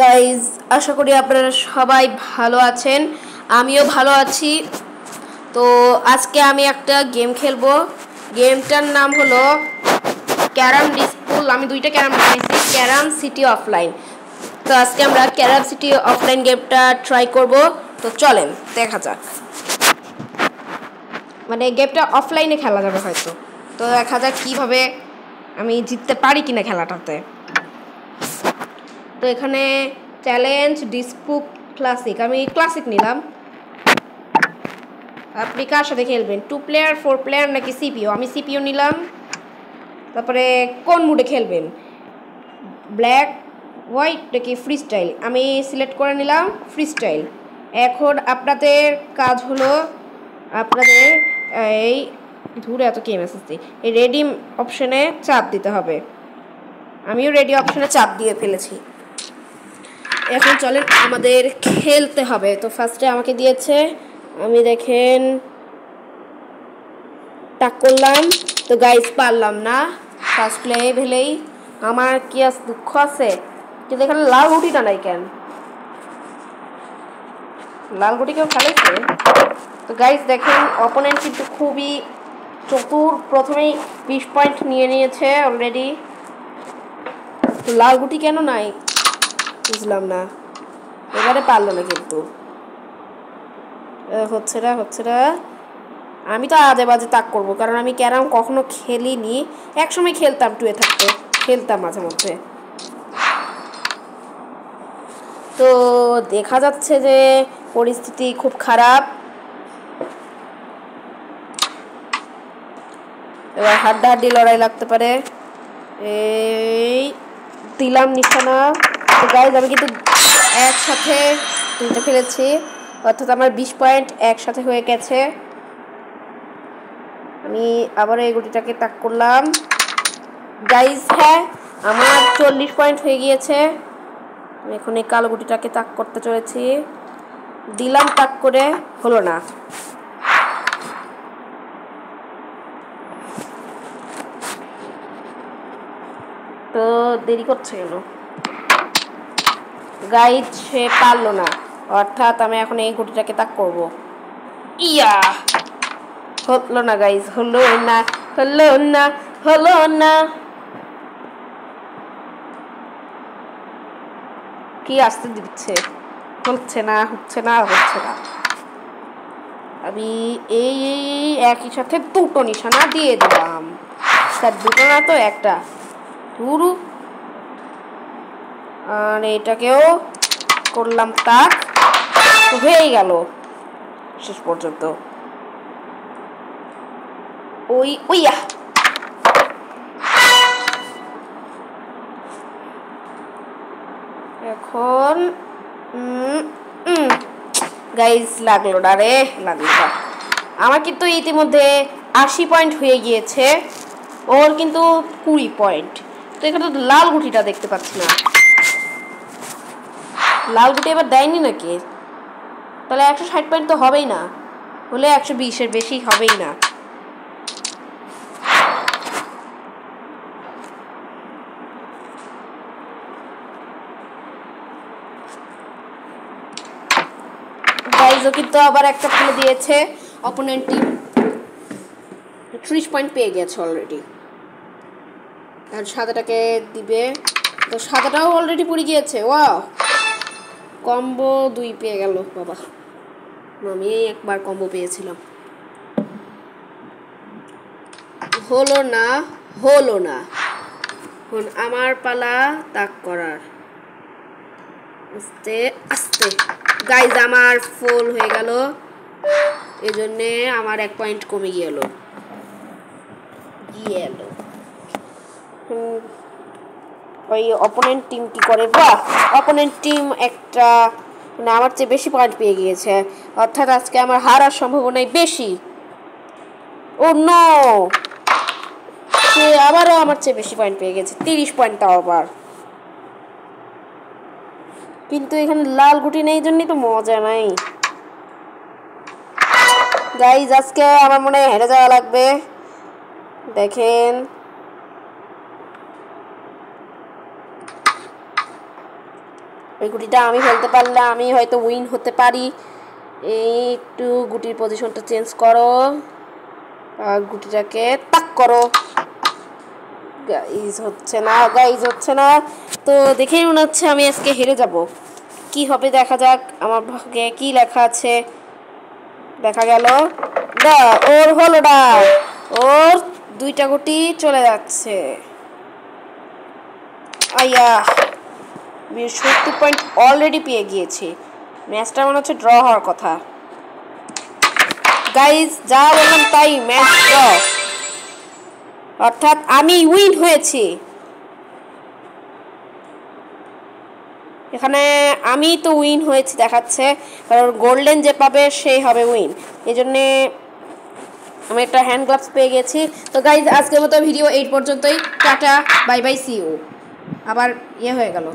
Guys, আশা করি আপনারা সবাই ভালো আছেন, আমিও ভালো আছি। তো আজকে আমি একটা গেম খেলবো। গেমটার নাম হলো ক্যারাম ডিসপুল। আমি দুইটা ক্যারাম বানিয়েছি, ক্যারাম সিটি অফলাইন। তো আজকে আমরা ক্যারাম সিটি অফলাইন গেমটা ট্রাই করব। তো চলেন দেখা যাক। মানে গেমটা অফলাইনে খেলা যাবে হয়তো। তো দেখা যাক কীভাবে আমি জিততে পারি কিনা খেলাটাতে। তো এখানে চ্যালেঞ্জ ডিসপুট ক্লাসিক, আমি ক্লাসিক নিলাম। আপনি কার সাথে খেলবেন, 2 প্লেয়ার 4 প্লেয়ার নাকি সিপিও? আমি সিপিও নিলাম। তারপরে কোন মুডে খেলবেন, ব্ল্যাক হোয়াইট নাকি ফ্রি স্টাইল? আমি সিলেক্ট করে নিলাম ফ্রি স্টাইল। এখন আপনাদের কাজ হলো আপনাদের এই ধরে এত কি মেসেজ দিই, এই রেডি অপশনে চাপ দিতে হবে। আমিও রেডি অপশনে চাপ দিয়ে ফেলেছি। এখন চলেন আমাদের খেলতে হবে। তো ফার্স্টে আমাকে দিয়েছে, আমি দেখেন টাক করলাম। তো গাইজ পারলাম না ফার্স্ট লেভেলেই। আমার কি আজ দুঃখ আছে কিন্তু এখানে লাল গুটিটা নাই কেন? লাল গুটি কেউ খেলেছে? তো গাইজ দেখেন অপোনেন্ট কিন্তু খুবই চতুর, প্রথমেই 20 পয়েন্ট নিয়ে নিয়েছে অলরেডি। লাল গুটি কেন নাই বুঝলাম না, এবারে পারলো না কিন্তু। হচ্ছে না। আমি তো আজে বাজে তাক করবো, কারণ আমি ক্যারাম কখনো খেলিনি। একসময় খেলতাম, টুয়ে থাকতে খেলতাম মাঝে মধ্যে। তো দেখা যাচ্ছে যে পরিস্থিতি খুব খারাপ। এবার হাড্ডাহাড্ডি লড়াই লাগতে পারে। এই দিলাম নিশানা। তো গাইজ আমি কিন্তু একসাথে দুইটা ফেলেছি, অর্থাৎ আমার 20 পয়েন্ট একসাথে হয়ে গেছে। আমি আবার এই গুটিটাকে তাক করলাম গাইজ। হ্যাঁ, আমার 40 পয়েন্ট হয়ে গিয়েছে। এখন এই কালো গুটিটাকে তাক করতে চলেছি, দিলাম তাক করে, হলো না। তো দেরি করছে কেন গাইজ? সে পারলো না, অর্থাৎ আমি এখন এই গুটিটাকে তাক করব। ইয়া, হলো না গাইজ, হলো না। কি আসতে দিচ্ছে, হচ্ছে না। আমি এই একই সাথে দুটো নিশানা দিয়ে দিলাম। স্যার দুটো না তো একটা, পুরু। আর এটাকেও করলাম তাক, হয়েই গেল শেষ পর্যন্ত। ওইয়া এখন গাইজ লাগলো না রে, লাগলো না। আমার কিন্তু ইতিমধ্যে 80 পয়েন্ট হয়ে গিয়েছে, ওর কিন্তু 20 পয়েন্ট। তো এখানে তো লাল গুটিটা দেখতে পাচ্ছি না। লাল গুটি এবার দেয়নি নাকি? তাহলে 160 পয়েন্ট তো হবেই না, হলে 120-এর বেশি হবেই না। গাইজও কিন্তু আবার একটা ফেলে দিয়েছে, অপোনেন্ট টিম 30 পয়েন্ট পেয়ে গেছে অলরেডি। আর সাদাটাকে দিবে, তো সাদাটাও অলরেডি পড়ে গিয়েছে। ওয়াও, কম্বো 2 পেয়ে গেল বাবা। আমি একবার কম্বো পেয়েছিলাম। হলো না। এখন আমার পালা তাক করার। আস্তে আস্তে গাইজ আমার ফুল হয়ে গেল, এজন্যে আমার 1 পয়েন্ট কমে গেল। ওই অপোনেন্ট টিম কি করে, বাহ, অপোনেন্ট টিম একটা মানে আমার চেয়ে বেশি পয়েন্ট পেয়ে গিয়েছে, অর্থাৎ আজকে আমার হারার সম্ভাবনাই বেশি। ও নো, সে আবারও আমার চেয়ে বেশি পয়েন্ট পেয়ে গেছে, 30 পয়েন্ট তাও আবার। কিন্তু এখানে লাল গুটি নেই, জন্যই তো মজা নাই। গাইজ আজকে আমার মনে হয় হেরে যাওয়া লাগবে। দেখেন ওই গুটিটা আমি ফেলতে পারলে আমি হয়তো উইন হতে পারি। এই একটু গুটির পজিশনটা চেঞ্জ করো আর গুটিটাকে তাক করো। গাইজ হচ্ছে না, তো দেখেই মনে হচ্ছে আমি আজকে হেরে যাব। কি হবে দেখা যাক, আমার ভাগ্যে কি লেখা আছে। দেখা গেল ওর হলোটা, ওর 2টা গুটি চলে যাচ্ছে। আইয়া 70 পয়েন্ট অলরেডি পেয়ে গিয়েছি। ম্যাচটা মনে হচ্ছে ড্র হওয়ার কথা। গাইজ যা বললাম তাই, ম্যাচ ড্র, অর্থাৎ আমি উইন হয়েছি। এখানে আমি তো উইন হয়েছি দেখাচ্ছে, কারণ গোল্ডেন যে পাবে সেই হবে উইন। এই জন্যে আমি একটা হ্যান্ড গ্লাভস পেয়ে গেছি। তো গাইজ আজকের মতো ভিডিও এই পর্যন্তই। Tata, bye bye, see you. আবার হয়ে গেল।